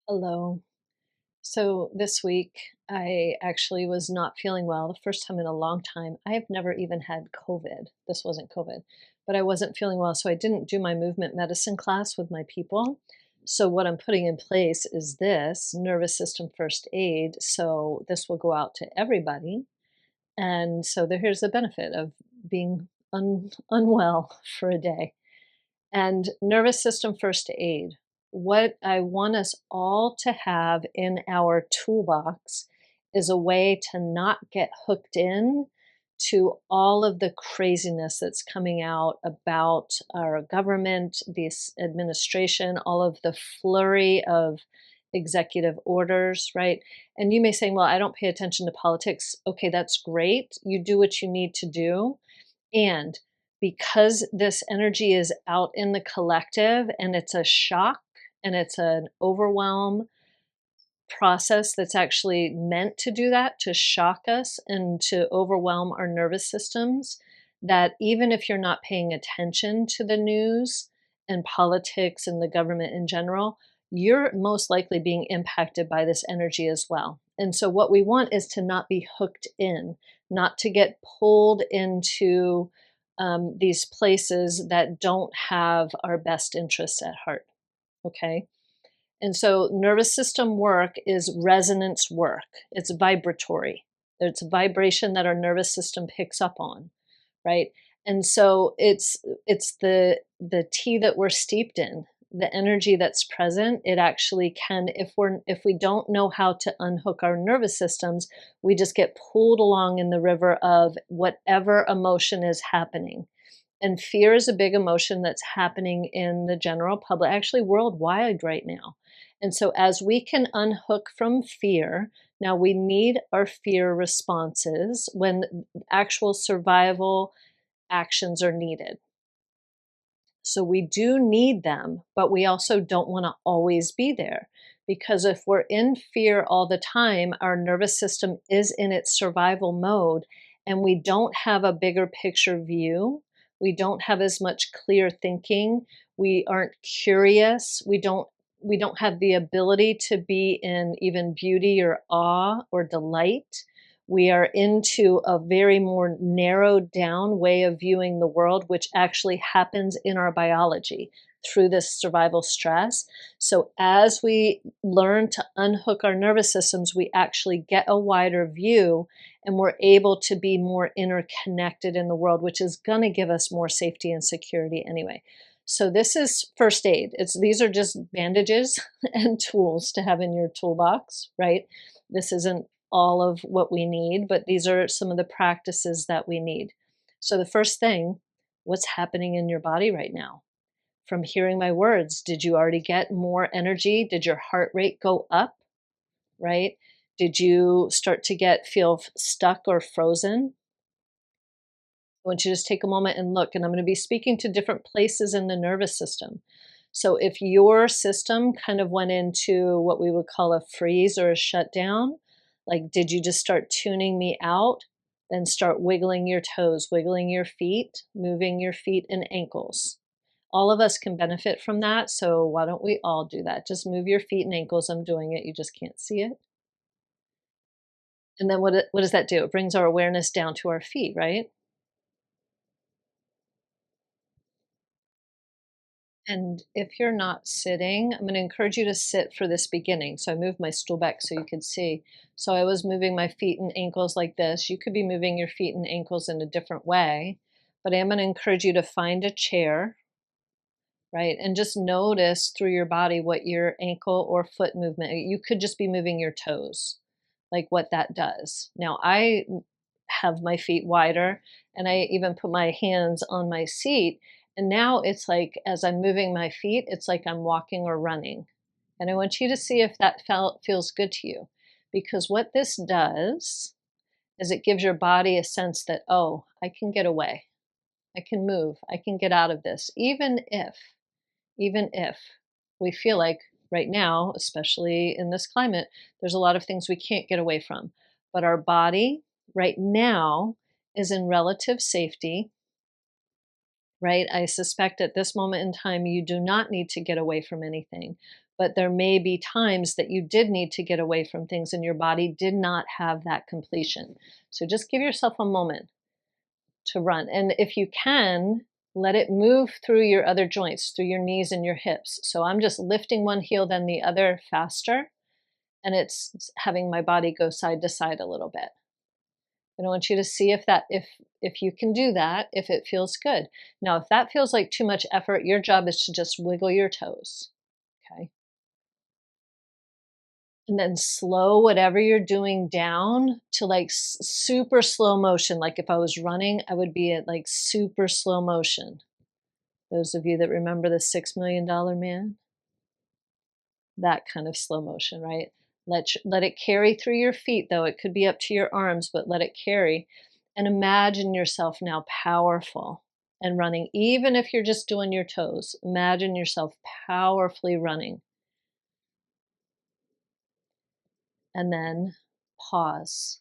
Hello. So this week, I actually was not feeling well the first time in a long time. I have never even had COVID. This wasn't COVID, but I wasn't feeling well. So I didn't do my movement medicine class with my people. So what I'm putting in place is this nervous system first aid. So this will go out to everybody. And so here's the benefit of being unwell for a day. And nervous system first aid. What I want us all to have in our toolbox is a way to not get hooked in to all of the craziness that's coming out about our government, this administration, all of the flurry of executive orders, right? And you may say, well, I don't pay attention to politics. Okay, that's great. You do what you need to do. And because this energy is out in the collective and it's a shock and it's an overwhelm process that's actually meant to do that, to shock us and to overwhelm our nervous systems, that even if you're not paying attention to the news and politics and the government in general, you're most likely being impacted by this energy as well. And so, what we want is to not be hooked in, not to get pulled into these places that don't have our best interests at heart. Okay. And so nervous system work is resonance work. It's vibratory. It's vibration that our nervous system picks up on, right? And so it's the tea that we're steeped in, the energy that's present. It actually can, if we don't know how to unhook our nervous systems, we just get pulled along in the river of whatever emotion is happening. And fear is a big emotion that's happening in the general public, actually worldwide right now. And so, as we can unhook from fear, now we need our fear responses when actual survival actions are needed. So, we do need them, but we also don't want to always be there. Because if we're in fear all the time, our nervous system is in its survival mode and we don't have a bigger picture view. We don't have as much clear thinking. We aren't curious. We don't have the ability to be in even beauty or awe or delight. We are into a very more narrowed down way of viewing the world, which actually happens in our biology through this survival stress. So, as we learn to unhook our nervous systems, we actually get a wider view and we're able to be more interconnected in the world, which is going to give us more safety and security anyway. So this is first aid. These are just bandages and tools to have in your toolbox, right? This isn't all of what we need, but these are some of the practices that we need. So the first thing, what's happening in your body right now? From hearing my words, did you already get more energy? Did your heart rate go up, right? Did you start to feel stuck or frozen? I want you to just take a moment and look, and I'm going to be speaking to different places in the nervous system. So if your system kind of went into what we would call a freeze or a shutdown, like did you just start tuning me out? Then start wiggling your toes, wiggling your feet, moving your feet and ankles. All of us can benefit from that, so why don't we all do that? Just move your feet and ankles. I'm doing it, you just can't see it. And then what does that do? It brings our awareness down to our feet, right? And if you're not sitting, I'm going to encourage you to sit for this beginning. So I moved my stool back so you could see. So I was moving my feet and ankles like this. You could be moving your feet and ankles in a different way, but I am going to encourage you to find a chair, right? And just notice through your body what your ankle or foot movement, you could just be moving your toes, like what that does. Now, I have my feet wider and I even put my hands on my seat. And now it's like, as I'm moving my feet, it's like I'm walking or running. And I want you to see if that feels good to you. Because what this does is it gives your body a sense that, oh, I can get away. I can move. I can get out of this. Even if we feel like right now, especially in this climate, there's a lot of things we can't get away from. But our body right now is in relative safety. right? I suspect at this moment in time, you do not need to get away from anything. But there may be times that you did need to get away from things and your body did not have that completion. So just give yourself a moment to run. And if you can, let it move through your other joints, through your knees and your hips. So I'm just lifting one heel, then the other faster. And it's having my body go side to side a little bit. And I want you to see if you can do that, if it feels good. Now, if that feels like too much effort, your job is to just wiggle your toes. Okay. And then slow whatever you're doing down to like super slow motion. Like if I was running, I would be at like super slow motion. Those of you that remember the $6 Million Man, that kind of slow motion, right? Let it carry through your feet, though. It could be up to your arms, but let it carry. And imagine yourself now powerful and running. Even if you're just doing your toes, imagine yourself powerfully running. And then pause.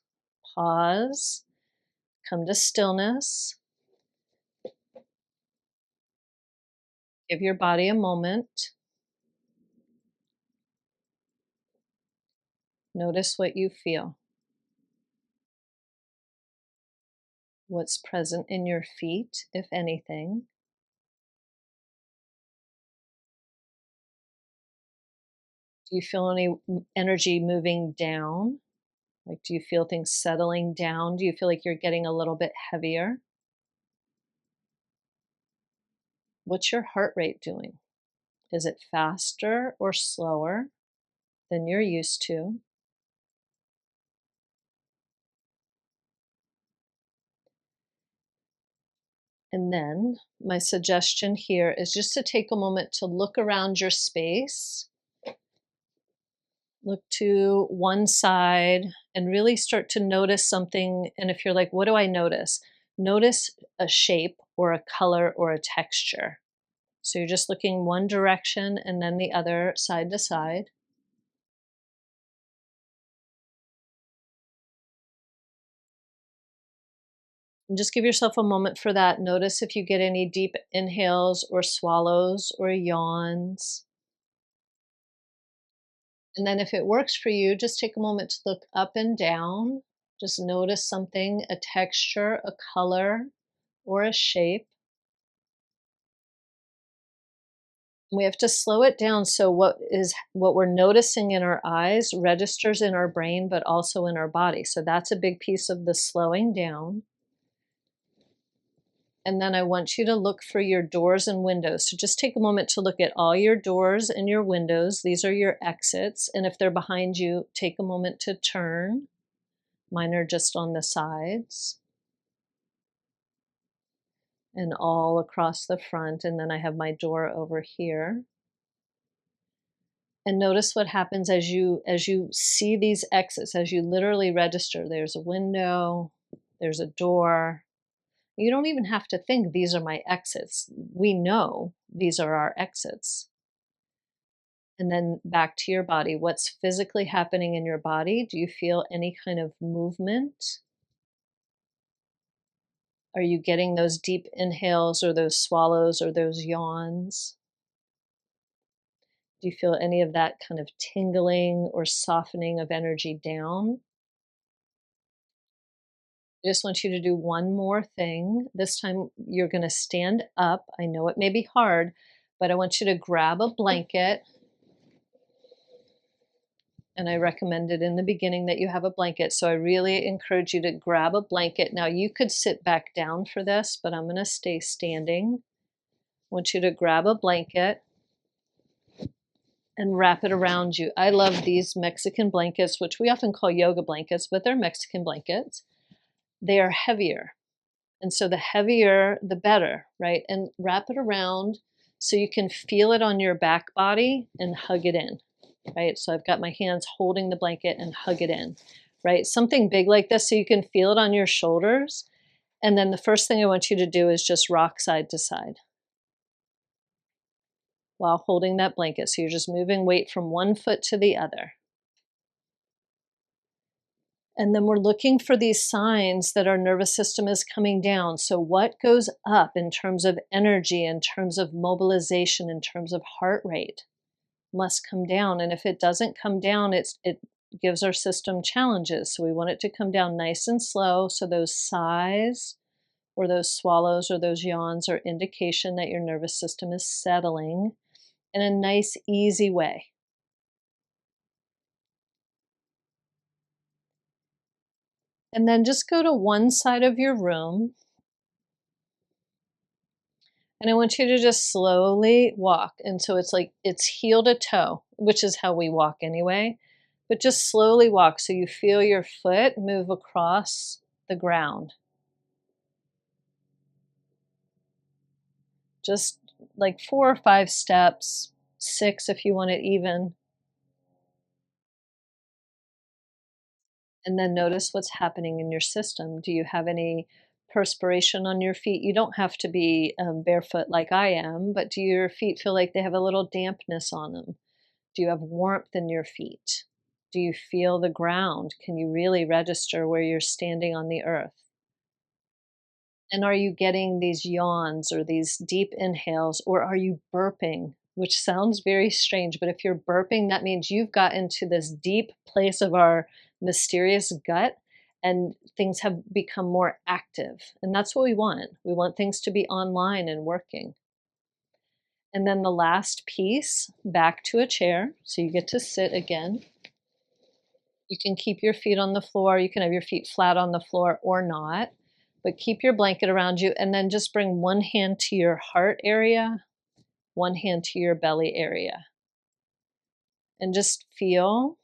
Pause. Come to stillness. Give your body a moment. Notice what you feel. What's present in your feet, if anything. Do you feel any energy moving down? Like, do you feel things settling down? Do you feel like you're getting a little bit heavier? What's your heart rate doing? Is it faster or slower than you're used to? And then my suggestion here is just to take a moment to look around your space, look to one side, and really start to notice something. And if you're like, what do I notice? Notice a shape or a color or a texture. So you're just looking one direction and then the other, side to side. And just give yourself a moment for that. Notice if you get any deep inhales or swallows or yawns. And then if it works for you, just take a moment to look up and down. Just notice something, a texture, a color, or a shape. We have to slow it down so what we're noticing in our eyes registers in our brain but also in our body. So that's a big piece of the slowing down. And then I want you to look for your doors and windows. So just take a moment to look at all your doors and your windows. These are your exits. And if they're behind you, take a moment to turn. Mine are just on the sides and all across the front. And then I have my door over here. And notice what happens as you see these exits, as you literally register. There's a window, there's a door. You don't even have to think these are my exits. We know these are our exits. And then back to your body. What's physically happening in your body? Do you feel any kind of movement? Are you getting those deep inhales or those swallows or those yawns? Do you feel any of that kind of tingling or softening of energy down? I just want you to do one more thing. This time you're going to stand up. I know it may be hard, but I want you to grab a blanket. And I recommended in the beginning that you have a blanket. So I really encourage you to grab a blanket. Now you could sit back down for this, but I'm going to stay standing. I want you to grab a blanket and wrap it around you. I love these Mexican blankets, which we often call yoga blankets, but they're Mexican blankets. They are heavier. And so the heavier, the better, right? And wrap it around so you can feel it on your back body and hug it in, right? So I've got my hands holding the blanket and hug it in, right? Something big like this so you can feel it on your shoulders. And then the first thing I want you to do is just rock side to side while holding that blanket. So you're just moving weight from one foot to the other. And then we're looking for these signs that our nervous system is coming down. So, what goes up in terms of energy, in terms of mobilization, in terms of heart rate, must come down. And if it doesn't come down, it gives our system challenges. So, we want it to come down nice and slow. So, those sighs or those swallows or those yawns are indication that your nervous system is settling in a nice, easy way. And then just go to one side of your room. And I want you to just slowly walk. And so it's like it's heel to toe, which is how we walk anyway. But just slowly walk so you feel your foot move across the ground. Just like 4 or 5 steps, 6 if you want it even. And then notice what's happening in your system. Do you have any perspiration on your feet? You don't have to be barefoot like I am, but do your feet feel like they have a little dampness on them? Do you have warmth in your feet? Do you feel the ground? Can you really register where you're standing on the earth? And are you getting these yawns or these deep inhales, or are you burping? Which sounds very strange, but if you're burping, that means you've got into this deep place of our mysterious gut and things have become more active. And that's what we want. We want things to be online and working. And then the last piece, back to a chair. So you get to sit again. You can keep your feet on the floor. You can have your feet flat on the floor or not, but keep your blanket around you and then just bring one hand to your heart area, one hand to your belly area, and just feel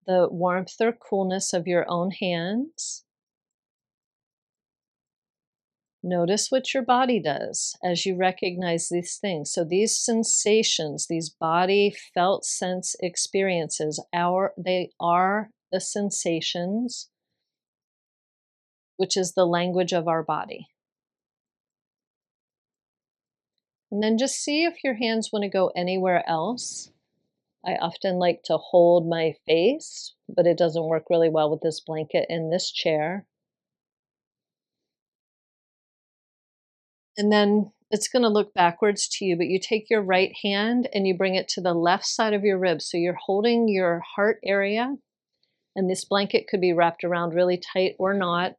the warmth or coolness of your own hands. Notice what your body does as you recognize these things. So these sensations, these body felt sense experiences, they are the sensations, which is the language of our body. And then just see if your hands want to go anywhere else. I often like to hold my face, but it doesn't work really well with this blanket in this chair. And then it's going to look backwards to you, but you take your right hand and you bring it to the left side of your ribs. So you're holding your heart area, and this blanket could be wrapped around really tight or not.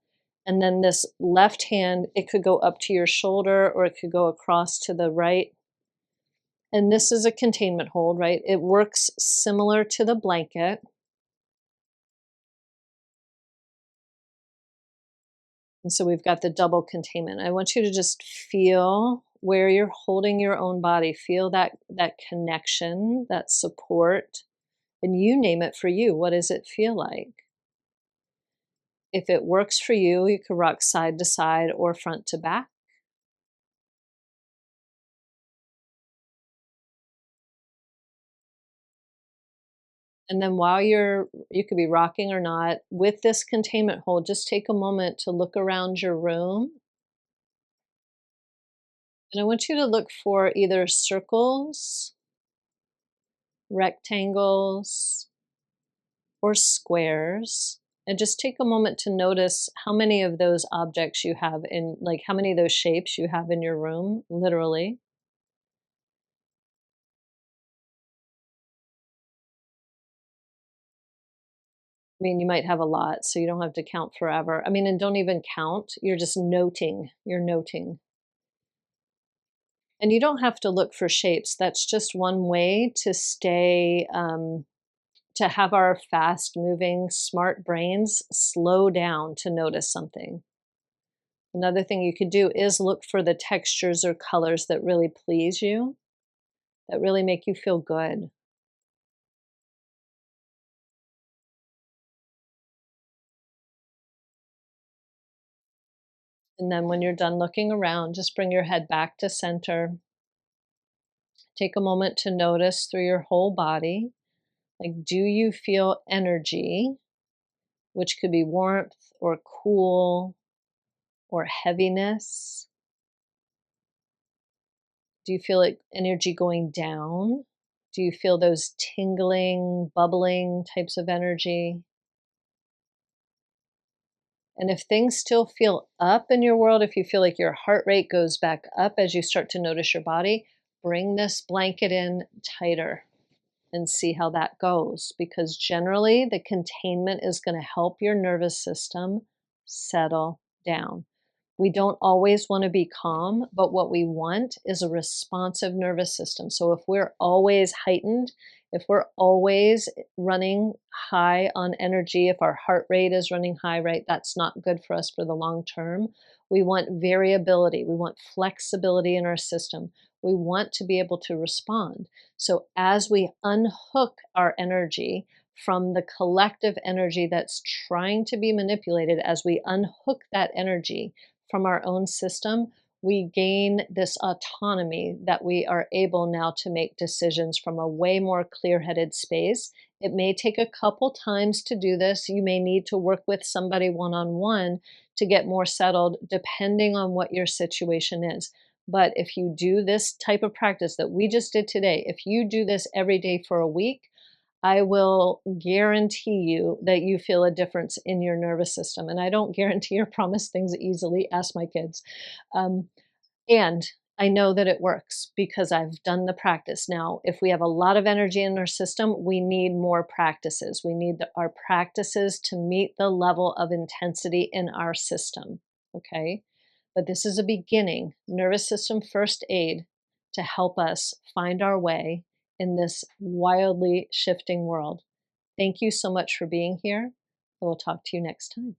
And then this left hand, it could go up to your shoulder or it could go across to the right. And this is a containment hold, right? It works similar to the blanket. And so we've got the double containment. I want you to just feel where you're holding your own body. Feel that connection, that support, and you name it for you. What does it feel like? If it works for you, you can rock side to side or front to back. And then while you could be rocking or not, with this containment hold, just take a moment to look around your room. And I want you to look for either circles, rectangles, or squares. And just take a moment to notice how many of those objects you have in, like, how many of those shapes you have in your room, literally. I mean, you might have a lot, so you don't have to count forever. I mean, and don't even count. You're just noting. You're noting. And you don't have to look for shapes. That's just one way to stay, to have our fast moving, smart brains slow down to notice something. Another thing you could do is look for the textures or colors that really please you, that really make you feel good. And then when you're done looking around, just bring your head back to center. Take a moment to notice through your whole body. Like, do you feel energy, which could be warmth or cool or heaviness? Do you feel like energy going down? Do you feel those tingling, bubbling types of energy? And if things still feel up in your world, if you feel like your heart rate goes back up as you start to notice your body, bring this blanket in tighter and see how that goes. Because generally, the containment is going to help your nervous system settle down. We don't always want to be calm, but what we want is a responsive nervous system. So if we're always heightened, if we're always running high on energy, if our heart rate is running high, right, that's not good for us for the long term. We want variability, we want flexibility in our system. We want to be able to respond. So as we unhook our energy from the collective energy that's trying to be manipulated, as we unhook that energy from our own system, we gain this autonomy that we are able now to make decisions from a way more clear headed space. It may take a couple times to do this. You may need to work with somebody one on one to get more settled, depending on what your situation is. But if you do this type of practice that we just did today, if you do this every day for a week, I will guarantee you that you feel a difference in your nervous system. And I don't guarantee or promise things easily. Ask my kids. Um, and I know that it works because I've done the practice. Now, if we have a lot of energy in our system, we need more practices. We need our practices to meet the level of intensity in our system. Okay. But this is a beginning nervous system first aid to help us find our way in this wildly shifting world. Thank you so much for being here. I will talk to you next time.